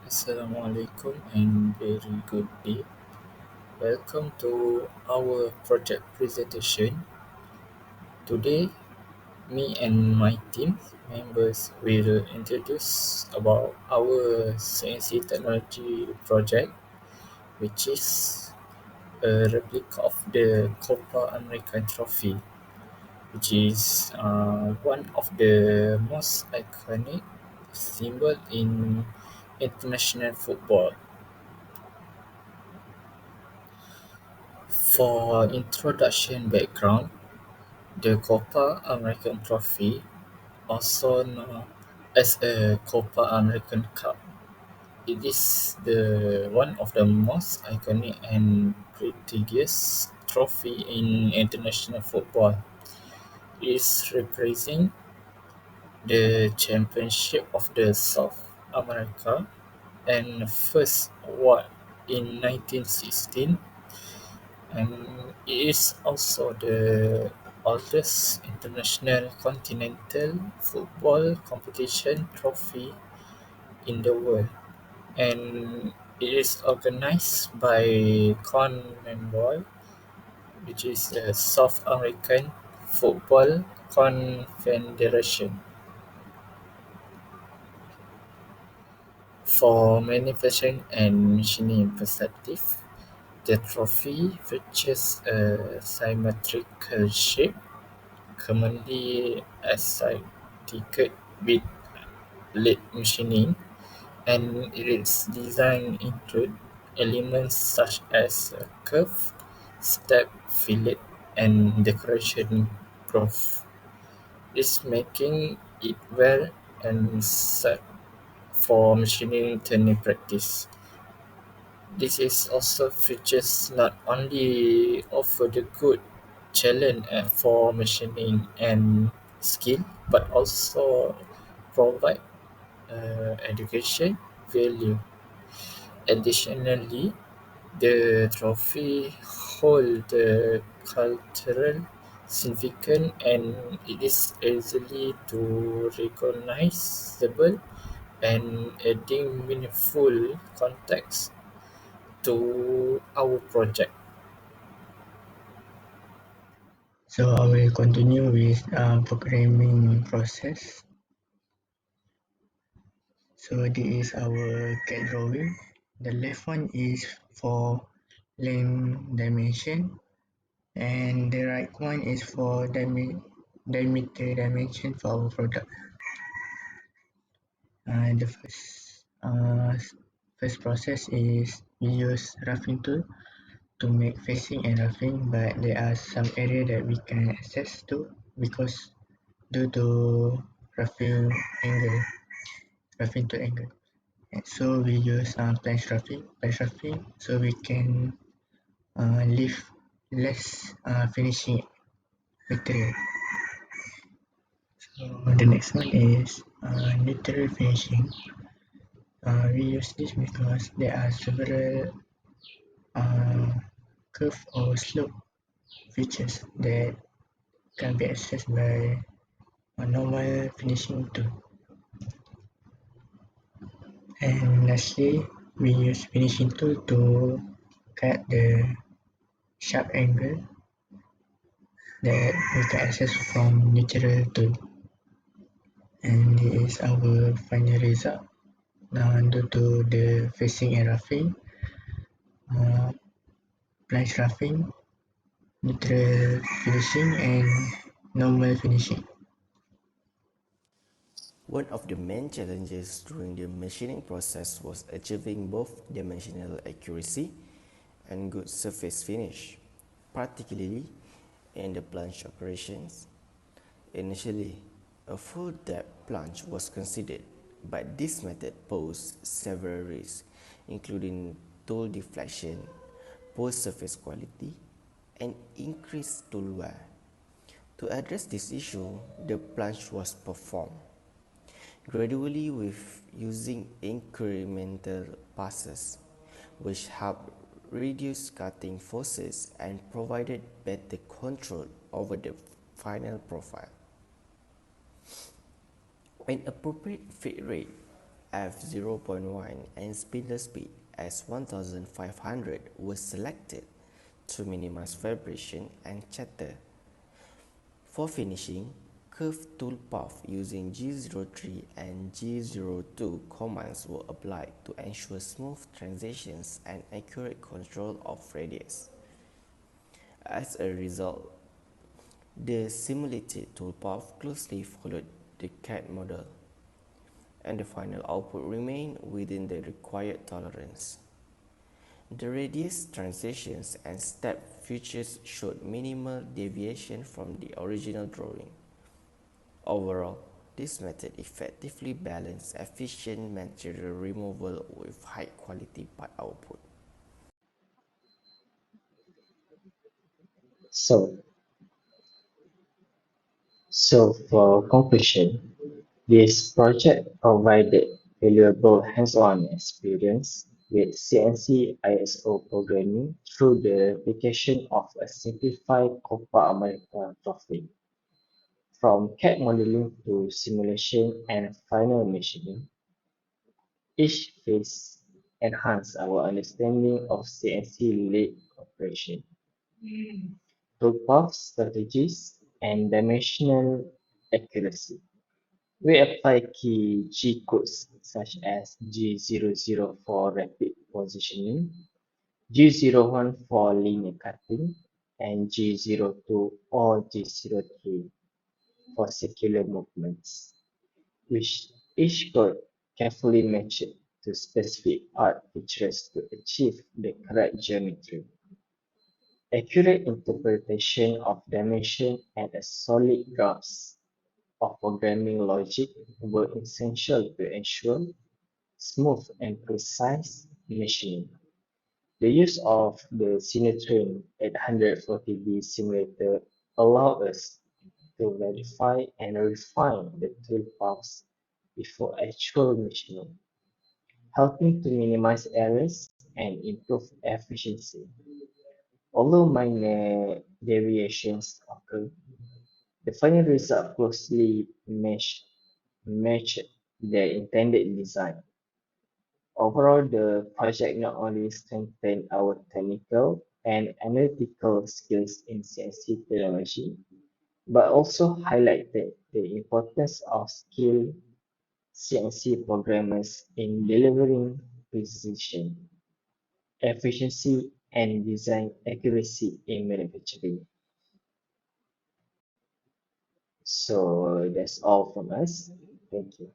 Assalamualaikum and very good day. Welcome to our project presentation. Today, me and my team members will introduce about our CNC technology project, which is a replica of the Copa American Trophy, which is one of the most iconic symbol in international football. For introduction background, the Copa American Trophy, also known as a Copa American Cup, it is the one of the most iconic and prestigious trophy in international football. It is representing the championship of the South America and first won in 1916, and it is also the oldest international continental football competition trophy in the world, and it is organized by CONMEBOL, which is the South American Football Confederation. For manufacturing and machining perspective, the trophy features a symmetrical shape, commonly associated with lead machining, and its design include elements such as a curve, step, fillet, and decoration groove. This making it well and set for machining turning practice. This is also features not only offer the good challenge for machining and skill, but also provide education value. Additionally, the trophy hold the cultural significance, and it is easily to recognizable and adding meaningful context to our project. So I will continue with programming process. So this is our CAD drawing. The left one is for length dimension, and the right one is for diameter dimension for our product. The first process is we use roughing tool to make facing and roughing, but there are some area that we can access to because due to roughing angle, roughing to angle. And so we use planche roughing, so we can leave less finishing material. So the next one is neutral finishing. We use this because there are several uh, curve or slope features that can be accessed by a normal finishing tool. And lastly, we use finishing tool to cut the sharp angle that we can access from natural tool. And this is our final result. Now due to the facing and roughing, uh, planche roughing, neutral finishing, and normal finishing. One of the main challenges during the machining process was achieving both dimensional accuracy and good surface finish, particularly in the planche operations. Initially, a full depth planche was considered, but this method posed several risks, including tool deflection, poor surface quality, and increased tool wear. To address this issue, the planche was performed gradually with using incremental passes, which helped reduce cutting forces and provided better control over the final profile. An appropriate feed rate f0.1 and spindle speed as 1500 was selected to minimize vibration and chatter. For finishing, curved tool path using G03 and G02 commands were applied to ensure smooth transitions and accurate control of radius. As a result, the simulated toolpath closely followed the CAD model, and the final output remained within the required tolerance. The radius transitions and step features showed minimal deviation from the original drawing. Overall, this method effectively balanced efficient material removal with high-quality part output. So, so for conclusion, this project provided valuable hands-on experience with CNC ISO programming through the application of a simplified Copa America trophy. From CAD modeling to simulation and final machining, each phase enhanced our understanding of CNC-led operation, toolpath strategies, and dimensional accuracy. We apply key G codes such as G00 for rapid positioning, G01 for linear cutting, and G02 or G03 for circular movements, which each code carefully matched to specific part features to achieve the correct geometry. Accurate interpretation of dimension and a solid grasp of programming logic were essential to ensure smooth and precise machining. The use of the Cinetrain 840B simulator allowed us to verify and refine the tool paths before actual machining, helping to minimize errors and improve efficiency. Although minor deviations occur, the final result closely matched the intended design. Overall, the project not only strengthened our technical and analytical skills in CNC technology, but also highlighted the importance of skilled CNC programmers in delivering precision, efficiency, and design accuracy in manufacturing. So that's all from us. Thank you.